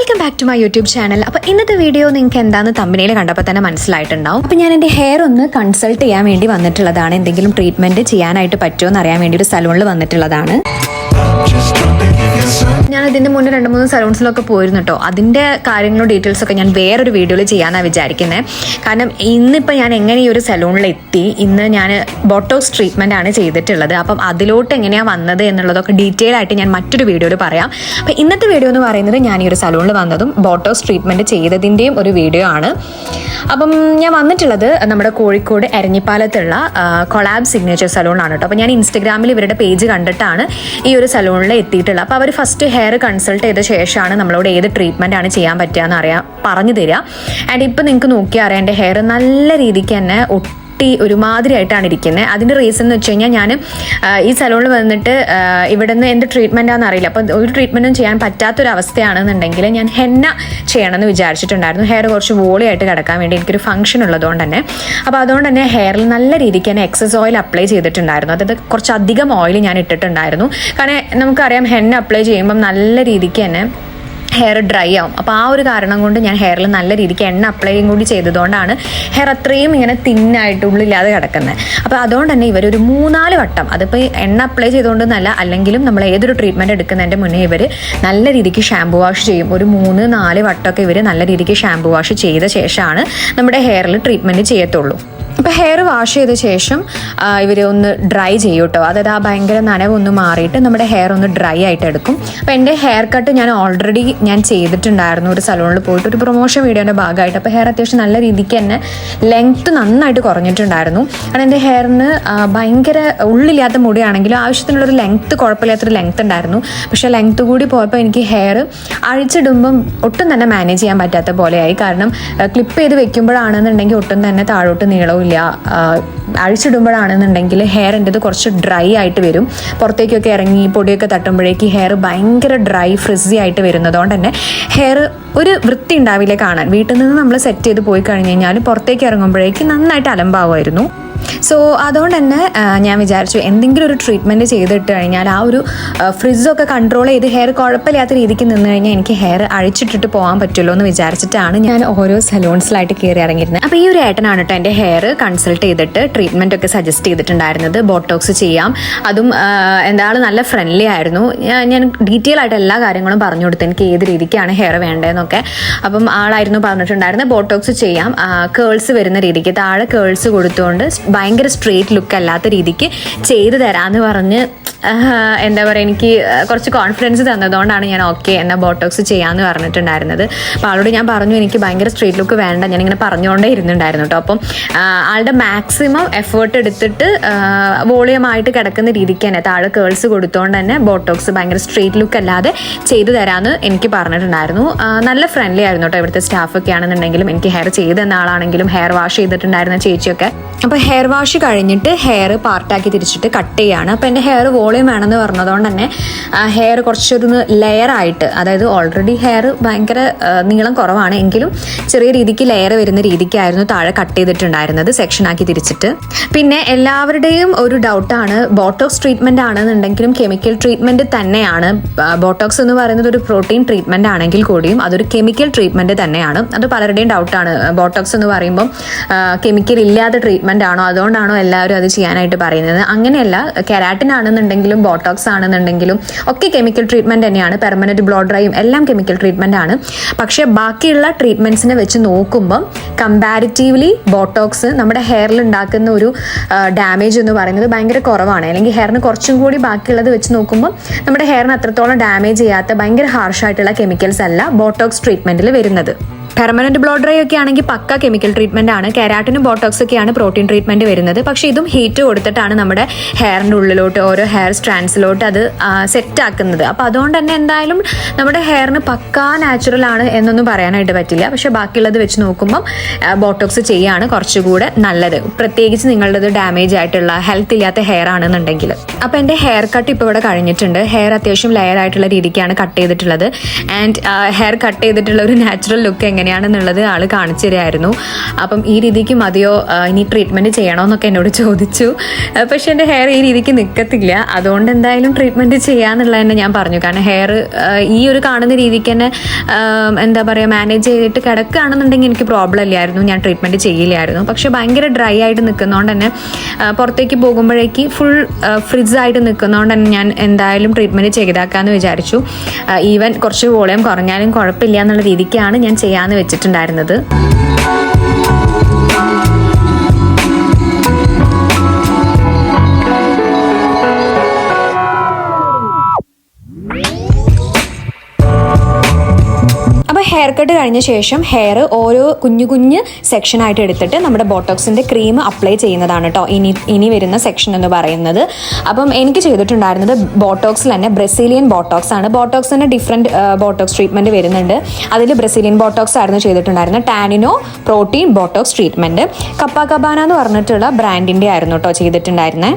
Welcome back to my YouTube channel. അപ്പോൾ ഇന്നത്തെ video നിങ്ങൾക്ക് എന്താണെന്ന് തമ്പനയിൽ കണ്ടപ്പോൾ തന്നെ മനസ്സിലായിട്ടുണ്ടാവും. അപ്പോൾ ഞാൻ എൻ്റെ ഹെയർ ഒന്ന് കൺസൾട്ട് ചെയ്യാൻ വേണ്ടി വന്നിട്ടുള്ളതാണ്. എന്തെങ്കിലും ട്രീറ്റ്മെൻറ്റ് ചെയ്യാനായിട്ട് പറ്റുമോ എന്ന് അറിയാൻ വേണ്ടി ഒരു സലൂണിൽ വന്നിട്ടുള്ളതാണ്. ഞാൻ ഇതിൻ്റെ മുന്നേ 2-3 സലൂൺസിലൊക്കെ പോയിരുന്നു കേട്ടോ. അതിൻ്റെ കാര്യങ്ങളും ഡീറ്റെയിൽസൊക്കെ ഞാൻ വേറൊരു വീഡിയോയിൽ ചെയ്യാനാണ് വിചാരിക്കുന്നത്. കാരണം ഇന്നിപ്പോൾ ഞാൻ എങ്ങനെ ഈ ഒരു സലൂണിൽ എത്തി, ഇന്ന് ഞാൻ ബോട്ടോക്സ് ട്രീറ്റ്മെൻ്റ് ആണ് ചെയ്തിട്ടുള്ളത്. അപ്പം അതിലോട്ട് എങ്ങനെയാണ് വന്നത് എന്നുള്ളതൊക്കെ ഡീറ്റെയിൽ ആയിട്ട് ഞാൻ മറ്റൊരു വീഡിയോയിൽ പറയാം. അപ്പോൾ ഇന്നത്തെ വീഡിയോ എന്ന് പറയുന്നത് ഞാൻ ഈ ഒരു സലൂണിൽ വന്നതും ബോട്ടോക്സ് ട്രീറ്റ്മെൻറ്റ് ചെയ്തതിൻ്റെയും ഒരു വീഡിയോ ആണ്. അപ്പം ഞാൻ വന്നിട്ടുള്ളത് നമ്മുടെ കോഴിക്കോട് എരഞ്ഞിപ്പാലത്തുള്ള കൊളാബ് സിഗ്നേച്ചർ സലൂണാണ് കേട്ടോ. അപ്പോൾ ഞാൻ ഇൻസ്റ്റഗ്രാമിൽ ഇവരുടെ പേജ് കണ്ടിട്ടാണ് ഈ ഒരു സലൂണിൽ എത്തിയിട്ടുള്ളത്. അപ്പോൾ അവർ ഫസ്റ്റ് ഹെയർ കൺസൾട്ട് ചെയ്ത ശേഷമാണ് നമ്മളോട് ഏത് ട്രീറ്റ്മെൻ്റ് ആണ് ചെയ്യാൻ പറ്റുക പറഞ്ഞു തരിക. ആൻഡ് ഇപ്പം നിങ്ങൾക്ക് നോക്കിയാൽ അറിയാം, എൻ്റെ ഹെയർ നല്ല രീതിക്ക് തന്നെ ഒരുമാതിരി ആയിട്ടാണ് ഇരിക്കുന്നത്. അതിൻ്റെ റീസൺ എന്ന് വെച്ച് കഴിഞ്ഞാൽ ഞാൻ ഈ സലൂണിൽ വന്നിട്ട് ഇവിടെ നിന്ന് എന്ത് ട്രീറ്റ്മെൻ്റ് ആണെന്ന് അറിയില്ല. അപ്പം ഒരു ട്രീറ്റ്മെൻറ്റും ചെയ്യാൻ പറ്റാത്തൊരവസ്ഥയാണെന്നുണ്ടെങ്കിൽ ഞാൻ ഹെന്ന ചെയ്യണമെന്ന് വിചാരിച്ചിട്ടുണ്ടായിരുന്നു. ഹെയർ കുറച്ച് വോളിയായിട്ട് കിടക്കാൻ വേണ്ടി എനിക്കൊരു ഫംഗ്ഷൻ ഉള്ളതുകൊണ്ട് തന്നെ. അപ്പോൾ അതുകൊണ്ട് തന്നെ ഹെയറിൽ നല്ല രീതിക്ക് തന്നെ എക്സസ് ഓയിൽ അപ്ലൈ ചെയ്തിട്ടുണ്ടായിരുന്നു. അതായത് കുറച്ചധികം ഓയിൽ ഞാൻ ഇട്ടിട്ടുണ്ടായിരുന്നു. കാരണം നമുക്കറിയാം ഹെന്ന അപ്ലൈ ചെയ്യുമ്പം നല്ല രീതിക്ക് തന്നെ ഹെയർ ഡ്രൈ ആവും. അപ്പോൾ ആ ഒരു കാരണം കൊണ്ട് ഞാൻ ഹെയറിൽ നല്ല രീതിക്ക് എണ്ണ അപ്ലൈയും കൂടി ചെയ്തതുകൊണ്ടാണ് ഹെയർ അത്രയും ഇങ്ങനെ തിന്നായിട്ട് ഉള്ളില്ലാതെ കിടക്കുന്നത്. അപ്പോൾ അതുകൊണ്ട് തന്നെ ഇവരൊരു 3-4 വട്ടം, അതിപ്പോൾ എണ്ണ അപ്ലൈ ചെയ്തുകൊണ്ടെന്നല്ല, അല്ലെങ്കിലും നമ്മൾ ഏതൊരു ട്രീറ്റ്മെൻറ്റ് എടുക്കുന്നതിൻ്റെ മുന്നേ ഇവർ നല്ല രീതിക്ക് ഷാമ്പു വാഷ് ചെയ്യും. ഒരു 3-4 വട്ടമൊക്കെ ഇവർ നല്ല രീതിക്ക് ഷാമ്പു വാഷ് ചെയ്ത ശേഷമാണ് നമ്മുടെ ഹെയറിൽ ട്രീറ്റ്മെൻറ്റ് ചെയ്യത്തുള്ളൂ. ഇപ്പോൾ ഹെയർ വാഷ് ചെയ്ത ശേഷം ഇവർ ഒന്ന് ഡ്രൈ ചെയ്യും കേട്ടോ. അതായത് ആ ഭയങ്കര നനവൊന്ന് മാറിയിട്ട് നമ്മുടെ ഹെയർ ഒന്ന് ഡ്രൈ ആയിട്ട് എടുക്കും. അപ്പോൾ എൻ്റെ ഹെയർ കട്ട് ഞാൻ ഓൾറെഡി ചെയ്തിട്ടുണ്ടായിരുന്നു ഒരു സലൂണിൽ പോയിട്ട്, ഒരു പ്രൊമോഷൻ വീഡിയോൻ്റെ ഭാഗമായിട്ട്. അപ്പോൾ ഹെയർ അത്യാവശ്യം നല്ല രീതിക്ക് തന്നെ ലെങ്ത്ത് നന്നായിട്ട് കുറഞ്ഞിട്ടുണ്ടായിരുന്നു. കാരണം എൻ്റെ ഹെയറിന് ഭയങ്കര ഉള്ളില്ലാത്ത മുടിയാണെങ്കിലും ആവശ്യത്തിനുള്ളൊരു ലെങ്ത്ത്, കുഴപ്പമില്ലാത്തൊരു ലെങ്ത്ത് ഉണ്ടായിരുന്നു. പക്ഷേ ലെങ്ത്ത് കൂടി പോയപ്പോൾ എനിക്ക് ഹെയർ അഴിച്ചിടുമ്പം ഒട്ടും തന്നെ മാനേജ് ചെയ്യാൻ പറ്റാത്ത പോലെയായി. കാരണം ക്ലിപ്പ് ചെയ്ത് വെക്കുമ്പോഴാണെന്നുണ്ടെങ്കിൽ ഒട്ടും തന്നെ താഴോട്ട് നീളവും അഴിച്ചിടുമ്പോഴാണെന്നുണ്ടെങ്കിൽ ഹെയർ എൻ്റെത് കുറച്ച് ഡ്രൈ ആയിട്ട് വരും. പുറത്തേക്കൊക്കെ ഇറങ്ങി പൊടിയൊക്കെ തട്ടുമ്പോഴേക്ക് ഹെയർ ഭയങ്കര ഡ്രൈ ഫ്രിസി ആയിട്ട് വരുന്നതുകൊണ്ട് തന്നെ ഹെയർ ഒരു വൃത്തി ഉണ്ടാവില്ല കാണാൻ. വീട്ടിൽ നിന്ന് നമ്മൾ സെറ്റ് ചെയ്ത് പോയി കഴിഞ്ഞ് കഴിഞ്ഞാൽ പുറത്തേക്ക് ഇറങ്ങുമ്പോഴേക്ക് നന്നായിട്ട് അലമ്പാവുമായിരുന്നു. സോ അതുകൊണ്ട് തന്നെ ഞാൻ വിചാരിച്ചു എന്തെങ്കിലും ഒരു ട്രീറ്റ്മെൻറ്റ് ചെയ്തിട്ട് കഴിഞ്ഞാൽ ആ ഒരു ഫ്രിസൊക്കെ കൺട്രോൾ ചെയ്ത് ഹെയർ കുഴപ്പമില്ലാത്ത രീതിക്ക് നിന്ന് കഴിഞ്ഞാൽ എനിക്ക് ഹെയർ അഴിച്ചിട്ടിട്ട് പോകാൻ പറ്റുമല്ലോ എന്ന് വിചാരിച്ചിട്ടാണ് ഞാൻ ഓരോ സലൂൺസിലായിട്ട് കയറി ഇറങ്ങിയിരുന്നത്. അപ്പോൾ ഈ ഒരു ഏട്ടനാണ് കേട്ടോ എൻ്റെ ഹെയർ കൺസൾട്ട് ചെയ്തിട്ട് ട്രീറ്റ്മെൻറ്റ് ഒക്കെ സജസ്റ്റ് ചെയ്തിട്ടുണ്ടായിരുന്നത്. ബോട്ടോക്സ് ചെയ്യാം, അതും എന്തായാലും നല്ല ഫ്രണ്ട്ലി ആയിരുന്നു. ഞാൻ ഡീറ്റെയിൽ ആയിട്ട് എല്ലാ കാര്യങ്ങളും പറഞ്ഞു കൊടുത്തു, എനിക്ക് ഏത് രീതിക്കാണ് ഹെയർ വേണ്ടതെന്നൊക്കെ. അപ്പം ആളായിരുന്നു പറഞ്ഞിട്ടുണ്ടായിരുന്നത് ബോട്ടോക്സ് ചെയ്യാം, കേൾസ് വരുന്ന രീതിക്ക് താഴെ കേൾസ് കൊടുത്തുകൊണ്ട് ഭയങ്കര സ്ട്രെയിറ്റ് ലുക്ക് അല്ലാത്ത രീതിക്ക് ചെയ്തു തരാമെന്ന് പറഞ്ഞ് എന്താ പറയുക, എനിക്ക് കുറച്ച് കോൺഫിഡൻസ് തന്നതുകൊണ്ടാണ് ഞാൻ ഓക്കെ എന്നാൽ ബോട്ടോക്സ് ചെയ്യാമെന്ന് പറഞ്ഞിട്ടുണ്ടായിരുന്നത്. അപ്പോൾ ആളോട് ഞാൻ പറഞ്ഞു എനിക്ക് ഭയങ്കര സ്ട്രെയിറ്റ് ലുക്ക് വേണ്ട, ഞാനിങ്ങനെ പറഞ്ഞുകൊണ്ടേ ഇരുന്നുണ്ടായിരുന്നു കേട്ടോ. അപ്പം ആളുടെ മാക്സിമം എഫേർട്ട് എടുത്തിട്ട് വോളിയമായിട്ട് കിടക്കുന്ന രീതിക്ക് തന്നെ താഴെ കേൾസ് കൊടുത്തുകൊണ്ട് തന്നെ ബോട്ടോക്സ് ഭയങ്കര സ്ട്രെയിറ്റ് ലുക്ക് അല്ലാതെ ചെയ്തു തരാമെന്ന് എനിക്ക് പറഞ്ഞിട്ടുണ്ടായിരുന്നു. നല്ല ഫ്രണ്ട്ലി ആയിരുന്നു കേട്ടോ ഇവിടുത്തെ സ്റ്റാഫൊക്കെ ആണെന്നുണ്ടെങ്കിലും. എനിക്ക് ഹെയർ ചെയ്തെന്ന ആളാണെങ്കിലും ഹെയർ വാഷ് ചെയ്തിട്ടുണ്ടായിരുന്ന ചേച്ചിയൊക്കെ. അപ്പോൾ ഹെയർ വാഷ് കഴിഞ്ഞിട്ട് ഹെയർ പാർട്ടാക്കി തിരിച്ചിട്ട് കട്ട് ചെയ്യാണ്. അപ്പോൾ എൻ്റെ ഹെയർ വോളിയം വേണമെന്ന് പറഞ്ഞതുകൊണ്ട് തന്നെ ഹെയർ കുറച്ചൊരു ലെയറായിട്ട്, അതായത് ഓൾറെഡി ഹെയർ ഭയങ്കര നീളം കുറവാണ് എങ്കിലും ചെറിയ രീതിക്ക് ലെയർ വരുന്ന രീതിക്കായിരുന്നു താഴെ കട്ട് ചെയ്തിട്ടുണ്ടായിരുന്നത്, സെക്ഷനാക്കി തിരിച്ചിട്ട്. പിന്നെ എല്ലാവരുടെയും ഒരു ഡൗട്ടാണ്, ബോട്ടോക്സ് ട്രീറ്റ്മെൻറ്റ് ആണെന്നുണ്ടെങ്കിലും കെമിക്കൽ ട്രീറ്റ്മെൻറ്റ് തന്നെയാണ്. ബോട്ടോക്സ് എന്ന് പറയുന്നത് ഒരു പ്രോട്ടീൻ ട്രീറ്റ്മെൻറ്റ് ആണെങ്കിൽ കൂടിയും അതൊരു കെമിക്കൽ ട്രീറ്റ്മെൻറ്റ് തന്നെയാണ്. അത് പലരുടെയും ഡൗട്ടാണ്. ബോട്ടോക്സ് എന്ന് പറയുമ്പം കെമിക്കൽ ഇല്ലാത്ത ട്രീറ്റ്മെൻറ്റ് ആണോ, അതുകൊണ്ടാണോ എല്ലാവരും അത് ചെയ്യാനായിട്ട് പറയുന്നത്? അങ്ങനെയല്ല, കെരാറ്റിൻ ആണെന്നുണ്ടെങ്കിലും ബോട്ടോക്സ് ആണെന്നുണ്ടെങ്കിലും ഒക്കെ കെമിക്കൽ ട്രീറ്റ്മെൻറ്റ് തന്നെയാണ്. പെർമനൻറ്റ് ബ്ലോ ഡ്രൈയും എല്ലാം കെമിക്കൽ ട്രീറ്റ്മെൻ്റ് ആണ്. പക്ഷേ ബാക്കിയുള്ള ട്രീറ്റ്മെൻറ്റ്സിനെ വെച്ച് നോക്കുമ്പം കമ്പാരിറ്റീവ്ലി ബോട്ടോക്സ് നമ്മുടെ ഹെയറിൽ ഉണ്ടാക്കുന്ന ഒരു ഡാമേജ് എന്ന് പറയുന്നത് ഭയങ്കര കുറവാണ്. അല്ലെങ്കിൽ ഹെയറിന് കുറച്ചും കൂടി ബാക്കിയുള്ളത് വെച്ച് നോക്കുമ്പോൾ നമ്മുടെ ഹെയറിന് അത്രത്തോളം ഡാമേജ് ചെയ്യാത്ത ഭയങ്കര ഹാർഷായിട്ടുള്ള കെമിക്കൽസ് അല്ല ബോട്ടോക്സ് ട്രീറ്റ്മെൻറ്റിൽ വരുന്നത്. പെർമനന്റ് ബ്ലോ ഡ്രൈ ഒക്കെ ആണെങ്കിൽ പക്ക കെമിക്കൽ ട്രീറ്റ്മെന്റ് ആണ്. കെരാറ്റിനും ബോട്ടോക്സ് ഒക്കെയാണ് പ്രോട്ടീൻ ട്രീറ്റ്മെന്റ് വരുന്നത്. പക്ഷേ ഇതും ഹീറ്റ് കൊടുത്തിട്ടാണ് നമ്മുടെ ഹെയറിൻ്റെ ഉള്ളിലോട്ട് ഓരോ ഹെയർ സ്ട്രാൻഡ്സിലോട്ട് അത് സെറ്റ് ആക്കുന്നത്. അപ്പോൾ അതുകൊണ്ട് തന്നെ എന്തായാലും നമ്മുടെ ഹെയറിന് പക്കാ നാച്ചുറൽ ആണ് എന്നൊന്നും പറയാനായിട്ട് പറ്റില്ല. പക്ഷേ ബാക്കിയുള്ളത് വെച്ച് നോക്കുമ്പം ബോട്ടോക്സ് ചെയ്യുകയാണ് കുറച്ചുകൂടെ നല്ലത്, പ്രത്യേകിച്ച് നിങ്ങളുടേത് ഡാമേജ് ആയിട്ടുള്ള ഹെൽത്ത് ഇല്ലാത്ത ഹെയർ ആണെന്നുണ്ടെങ്കിൽ. അപ്പോൾ എൻ്റെ ഹെയർ കട്ട് ഇപ്പോൾ ഇവിടെ കഴിഞ്ഞിട്ടുണ്ട്. ഹെയർ അത്യാവശ്യം ലെയർ ആയിട്ടുള്ള രീതിക്കാണ് കട്ട് ചെയ്തിട്ടുള്ളത്. ആൻഡ് ഹെയർ കട്ട് ചെയ്തിട്ടുള്ള ഒരു നാച്ചുറൽ ലുക്ക് എങ്ങനെ എങ്ങനെയാണെന്നുള്ളത് ആൾ കാണിച്ചു തരുമായിരുന്നു. അപ്പം ഈ രീതിക്ക് മതിയോ, ഇനി ട്രീറ്റ്മെൻറ്റ് ചെയ്യണോ എന്നൊക്കെ എന്നോട് ചോദിച്ചു. പക്ഷേ എൻ്റെ ഹെയർ ഈ രീതിക്ക് നിൽക്കത്തില്ല, അതുകൊണ്ട് എന്തായാലും ട്രീറ്റ്മെൻറ്റ് ചെയ്യാന്നുള്ളത് തന്നെ ഞാൻ പറഞ്ഞു. കാരണം ഹെയർ ഈ ഒരു കാണുന്ന രീതിക്ക് തന്നെ എന്താ പറയുക മാനേജ് ചെയ്തിട്ട് കിടക്കുകയാണെന്നുണ്ടെങ്കിൽ എനിക്ക് പ്രോബ്ലം ഇല്ലായിരുന്നു, ഞാൻ ട്രീറ്റ്മെൻറ്റ് ചെയ്യില്ലായിരുന്നു. പക്ഷേ ഭയങ്കര ഡ്രൈ ആയിട്ട് നിൽക്കുന്നതുകൊണ്ട് തന്നെ പുറത്തേക്ക് പോകുമ്പോഴേക്ക് ഫുൾ ഫ്രിഡ്ജായിട്ട് നിൽക്കുന്നതുകൊണ്ട് തന്നെ ഞാൻ എന്തായാലും ട്രീറ്റ്മെൻറ്റ് ചെയ്താക്കാമെന്ന് വിചാരിച്ചു. ഈവൻ കുറച്ച് വോളിയം കുറഞ്ഞാലും കുഴപ്പമില്ല എന്നുള്ള രീതിക്കാണ് ഞാൻ ചെയ്യാമെന്ന് വെച്ചിട്ടുണ്ടായിരുന്നത്. ഹെയർ കട്ട് കഴിഞ്ഞ ശേഷം ഹെയർ ഓരോ കുഞ്ഞു കുഞ്ഞ് സെക്ഷനായിട്ട് എടുത്തിട്ട് നമ്മുടെ ബോട്ടോക്സിൻ്റെ ക്രീം അപ്ലൈ ചെയ്യുന്നതാണ് കേട്ടോ ഇനി വരുന്ന സെക്ഷൻ എന്ന് പറയുന്നത്. അപ്പം എനിക്ക് ചെയ്തിട്ടുണ്ടായിരുന്നത് ബോട്ടോക്സിൽ തന്നെ ബ്രസീലിയൻ ബോട്ടോക്സ് ആണ്. ബോട്ടോക്സ് തന്നെ ഡിഫറെൻറ്റ് ബോട്ടോക്സ് ട്രീറ്റ്മെൻറ്റ് വരുന്നുണ്ട്. അതിൽ ബ്രസീലിയൻ ബോട്ടോക്സ് ആയിരുന്നു ചെയ്തിട്ടുണ്ടായിരുന്നത്. ടാനിനോ പ്രോട്ടീൻ ബോട്ടോക്സ് ട്രീറ്റ്മെൻറ്റ് കപ്പാകബാന എന്ന് പറഞ്ഞിട്ടുള്ള ബ്രാൻഡിൻ്റെ ആയിരുന്നു കേട്ടോ ചെയ്തിട്ടുണ്ടായിരുന്നത്.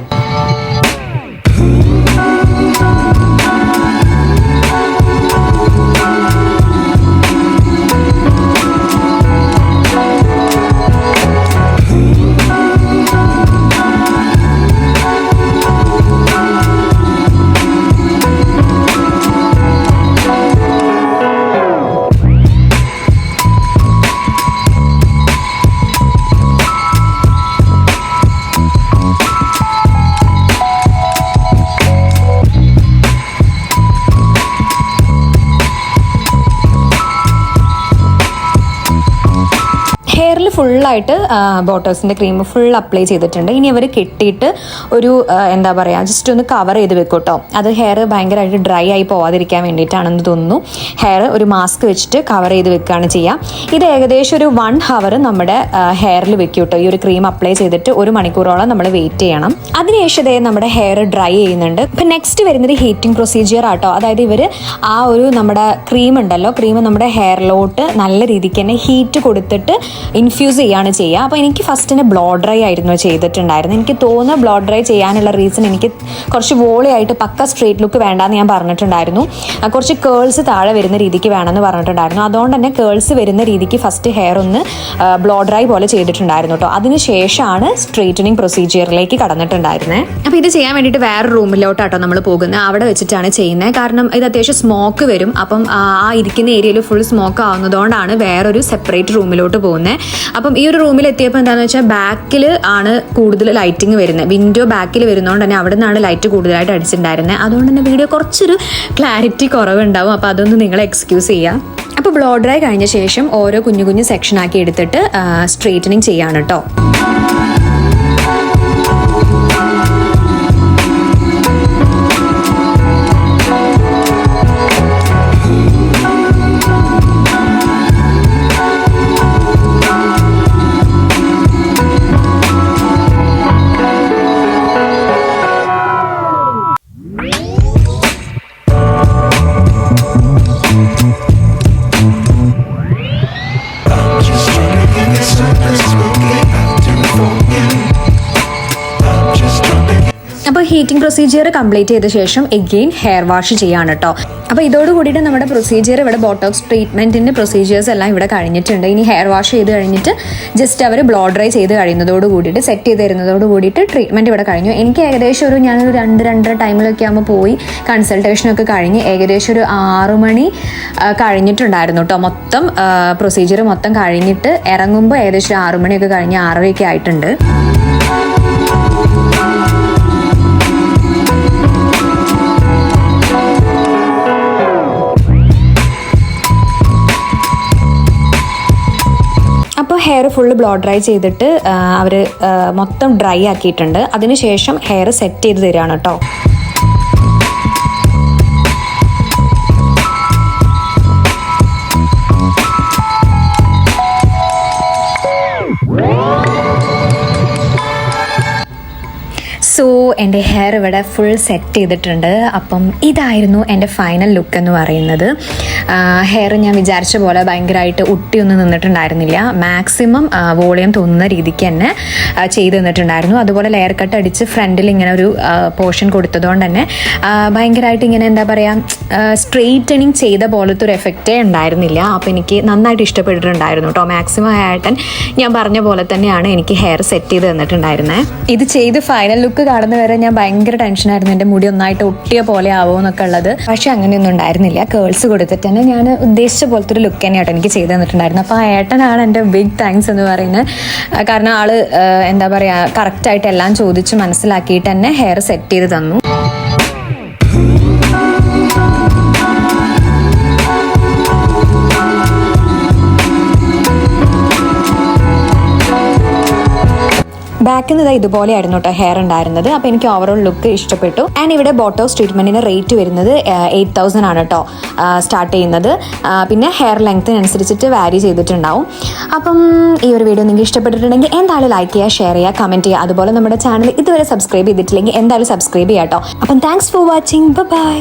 ഹെയറിൽ ഫുള്ളായിട്ട് ബോട്ടോക്സിൻ്റെ ക്രീം ഫുൾ അപ്ലൈ ചെയ്തിട്ടുണ്ട്. ഇനി അവർ കെട്ടിയിട്ട് ഒരു എന്താ പറയുക ജസ്റ്റ് ഒന്ന് കവർ ചെയ്ത് വെക്കും കേട്ടോ. അത് ഹെയർ ഭയങ്കരമായിട്ട് ഡ്രൈ ആയി പോവാതിരിക്കാൻ വേണ്ടിയിട്ടാണെന്ന് തോന്നുന്നു. ഹെയർ ഒരു മാസ്ക് വെച്ചിട്ട് കവർ ചെയ്ത് വെക്കുകയാണ് ചെയ്യുക. ഇത് ഏകദേശം ഒരു 1 hour നമ്മുടെ ഹെയറിൽ വെക്കും കേട്ടോ. ഈ ഒരു ക്രീം അപ്ലൈ ചെയ്തിട്ട് 1 മണിക്കൂറോളം നമ്മൾ വെയിറ്റ് ചെയ്യണം. അതിനുശേഷം നമ്മുടെ ഹെയർ ഡ്രൈ ചെയ്യുന്നുണ്ട്. ഇപ്പം നെക്സ്റ്റ് വരുന്നത് ഹീറ്റിംഗ് പ്രൊസീജിയർ ആട്ടോ. അതായത് ഇവർ ആ ഒരു നമ്മുടെ ക്രീം ഉണ്ടല്ലോ, ക്രീം നമ്മുടെ ഹെയറിലോട്ട് നല്ല രീതിക്ക് തന്നെ ഹീറ്റ് കൊടുത്തിട്ട് ഇൻഫ്യൂസ് ചെയ്യാണ് ചെയ്യുക. അപ്പോൾ എനിക്ക് ഫസ്റ്റിന് ബ്ലോ ഡ്രൈ ആയിരുന്നു ചെയ്തിട്ടുണ്ടായിരുന്നു. എനിക്ക് തോന്നുന്നു ബ്ലോ ഡ്രൈ ചെയ്യാനുള്ള റീസൺ എനിക്ക് കുറച്ച് വോളിയായിട്ട് പക്ക സ്ട്രെയിറ്റ് ലുക്ക് വേണ്ടാന്ന് ഞാൻ പറഞ്ഞിട്ടുണ്ടായിരുന്നു. കുറച്ച് കേൾസ് താഴെ വരുന്ന രീതിക്ക് വേണമെന്ന് പറഞ്ഞിട്ടുണ്ടായിരുന്നു. അതുകൊണ്ട് തന്നെ കേൾസ് വരുന്ന രീതിക്ക് ഫസ്റ്റ് ഹെയർ ഒന്ന് ബ്ലോ ഡ്രൈ പോലെ ചെയ്തിട്ടുണ്ടായിരുന്നു കേട്ടോ. അതിനുശേഷമാണ് സ്ട്രെയിറ്റനിങ് പ്രൊസീജിയറിലേക്ക് കടന്നിട്ടുണ്ടായിരുന്നത്. അപ്പോൾ ഇത് ചെയ്യാൻ വേണ്ടിയിട്ട് വേറെ റൂമിലോട്ടാട്ടോ നമ്മൾ പോകുന്നത്. അവിടെ വെച്ചിട്ടാണ് ചെയ്യുന്നത്. കാരണം ഇത് അത്യാവശ്യം സ്മോക്ക് വരും. അപ്പം ആ ഇരിക്കുന്ന ഏരിയയിൽ ഫുൾ സ്മോക്ക് ആവുന്നതുകൊണ്ടാണ് വേറൊരു സെപ്പറേറ്റ് റൂമിലോട്ട് പോകുന്നത്. അപ്പം ഈ ഒരു റൂമിൽ എത്തിയപ്പോൾ എന്താണെന്ന് വെച്ചാൽ ബാക്കിൽ ആണ് കൂടുതൽ ലൈറ്റിങ് വരുന്നത്. വിൻഡോ ബാക്കിൽ വരുന്നതുകൊണ്ട് തന്നെ അവിടെ നിന്നാണ് ലൈറ്റ് കൂടുതലായിട്ട് അടിച്ചിട്ടുണ്ടായിരുന്നത്. അതുകൊണ്ട് തന്നെ വീഡിയോ കുറച്ചൊരു ക്ലാരിറ്റി കുറവുണ്ടാവും. അപ്പോൾ അതൊന്ന് നിങ്ങൾ എക്സ്ക്യൂസ് ചെയ്യുക. അപ്പോൾ ബ്ലോ ഡ്രൈ കഴിഞ്ഞ ശേഷം ഓരോ കുഞ്ഞു കുഞ്ഞു സെക്ഷനാക്കി എടുത്തിട്ട് സ്ട്രെയിറ്റനിങ് ചെയ്യാണ് കേട്ടോ. അപ്പോൾ ഹീറ്റിംഗ് പ്രൊസീജിയർ കംപ്ലീറ്റ് ചെയ്ത ശേഷം എഗെയിൻ ഹെയർ വാഷ് ചെയ്യാണ് കേട്ടോ. അപ്പോൾ ഇതോട് കൂടിയിട്ട് നമ്മുടെ പ്രൊസീജിയർ ഇവിടെ ബോട്ടോക്സ് ട്രീറ്റ്മെൻറ്റിൻ്റെ പ്രൊസീജിയേഴ്സ് എല്ലാം ഇവിടെ കഴിഞ്ഞിട്ടുണ്ട്. ഇനി ഹെയർ വാഷ് ചെയ്ത് കഴിഞ്ഞിട്ട് ജസ്റ്റ് അവർ ബ്ലോ ഡ്രൈ ചെയ്ത് കഴിയുന്നതോട് കൂടിയിട്ട് സെറ്റ് ചെയ്ത് തരുന്നതോട് കൂടിയിട്ട് ട്രീറ്റ്മെൻറ്റ് ഇവിടെ കഴിഞ്ഞു. എനിക്ക് ഏകദേശം ഞാനൊരു 2-2:30 ടൈമിലൊക്കെ ആകുമ്പോൾ പോയി കൺസൾട്ടേഷനൊക്കെ കഴിഞ്ഞ് ഏകദേശം ഒരു 6 മണി കഴിഞ്ഞിട്ടുണ്ടായിരുന്നു കേട്ടോ. മൊത്തം പ്രൊസീജിയർ മൊത്തം കഴിഞ്ഞിട്ട് ഇറങ്ങുമ്പോൾ ഏകദേശം 6 മണിയൊക്കെ കഴിഞ്ഞ് 6:30 ആയിട്ടുണ്ട്. അപ്പോൾ ഹെയർ ഫുള്ള് ബ്ലോ ഡ്രൈ ചെയ്തിട്ട് അവർ മൊത്തം ഡ്രൈ ആക്കിയിട്ടുണ്ട്. അതിനുശേഷം ഹെയർ സെറ്റ് ചെയ്ത് തരികയാണ് കേട്ടോ. സോ എൻ്റെ ഹെയർ ഇവിടെ ഫുൾ സെറ്റ് ചെയ്തിട്ടുണ്ട്. അപ്പം ഇതായിരുന്നു എൻ്റെ ഫൈനൽ ലുക്ക് എന്ന് പറയുന്നത്. ഹെയർ ഞാൻ വിചാരിച്ച പോലെ ഭയങ്കരമായിട്ട് ഒട്ടിയൊന്നും നിന്നിട്ടുണ്ടായിരുന്നില്ല. മാക്സിമം വോളിയം തോന്നുന്ന രീതിക്ക് തന്നെ ചെയ്ത് തന്നിട്ടുണ്ടായിരുന്നു. അതുപോലെ ലെയർ കട്ട് അടിച്ച് ഫ്രണ്ടിൽ ഇങ്ങനെ ഒരു പോർഷൻ കൊടുത്തതുകൊണ്ട് തന്നെ ഭയങ്കരമായിട്ട് ഇങ്ങനെ എന്താ പറയുക സ്ട്രെയിറ്റനിങ് ചെയ്ത പോലത്തെ ഒരു എഫക്റ്റേ ഉണ്ടായിരുന്നില്ല. അപ്പോൾ എനിക്ക് നന്നായിട്ട് ഇഷ്ടപ്പെട്ടിട്ടുണ്ടായിരുന്നു കേട്ടോ. മാക്സിമം ഏട്ടൻ ഞാൻ പറഞ്ഞ പോലെ തന്നെയാണ് എനിക്ക് ഹെയർ സെറ്റ് ചെയ്ത് തന്നിട്ടുണ്ടായിരുന്നത്. ഇത് ചെയ്ത് ഫൈനൽ ലുക്ക് കാണുന്ന വരെ ഞാൻ ഭയങ്കര ടെൻഷനായിരുന്നു, എൻ്റെ മുടി ഒന്നായിട്ട് ഒട്ടിയ പോലെ ആവുമോ എന്നൊക്കെ ഉള്ളത്. പക്ഷെ അങ്ങനെയൊന്നും ഉണ്ടായിരുന്നില്ല. കേൾസ് കൊടുത്തിട്ട് തന്നെ ഞാൻ ഉദ്ദേശിച്ച പോലത്തെ ഒരു ലുക്ക് തന്നെയാട്ടോ എനിക്ക് ചെയ്ത് തന്നിട്ടുണ്ടായിരുന്നു. അപ്പോൾ ആ ഏട്ടനാണ് എൻ്റെ ബിഗ് താങ്ക്സ് എന്ന് പറയുന്നത്. കാരണം ആള് എന്താ പറയുക കറക്റ്റായിട്ട് എല്ലാം ചോദിച്ച് മനസ്സിലാക്കിയിട്ട് തന്നെ ഹെയർ സെറ്റ് ചെയ്ത് തന്നു. ബാക്കിൽ നിന്ന് ഇതുപോലെയായിരുന്നു കേട്ടോ ഹെയർ ഉണ്ടായിരുന്നത്. അപ്പോൾ എനിക്ക് ഓവറോൾ ലുക്ക് ഇഷ്ടപ്പെട്ടു. ആൻഡ് ഇവിടെ ബോട്ടോക്സ് ട്രീറ്റ്മെൻറ്റിന് റേറ്റ് വരുന്നത് 8,000 ആണ് കേട്ടോ സ്റ്റാർട്ട് ചെയ്യുന്നത്. പിന്നെ ഹെയർ ലെങ്ത്തിനനുസരിച്ചിട്ട് വാരി ചെയ്തിട്ടുണ്ടാവും. അപ്പം ഈ ഒരു വീഡിയോ നിങ്ങൾക്ക് ഇഷ്ടപ്പെട്ടിട്ടുണ്ടെങ്കിൽ എന്തായാലും ലൈക്ക് ചെയ്യുക, ഷെയർ ചെയ്യുക, കമൻറ്റ് ചെയ്യുക. അതുപോലെ നമ്മുടെ ചാനൽ ഇതുവരെ സബ്സ്ക്രൈബ് ചെയ്തിട്ടില്ലെങ്കിൽ എന്തായാലും സബ്സ്ക്രൈബ് ചെയ്യാം കേട്ടോ. അപ്പം താങ്ക്സ് ഫോർ വാച്ചിങ്. ബൈ.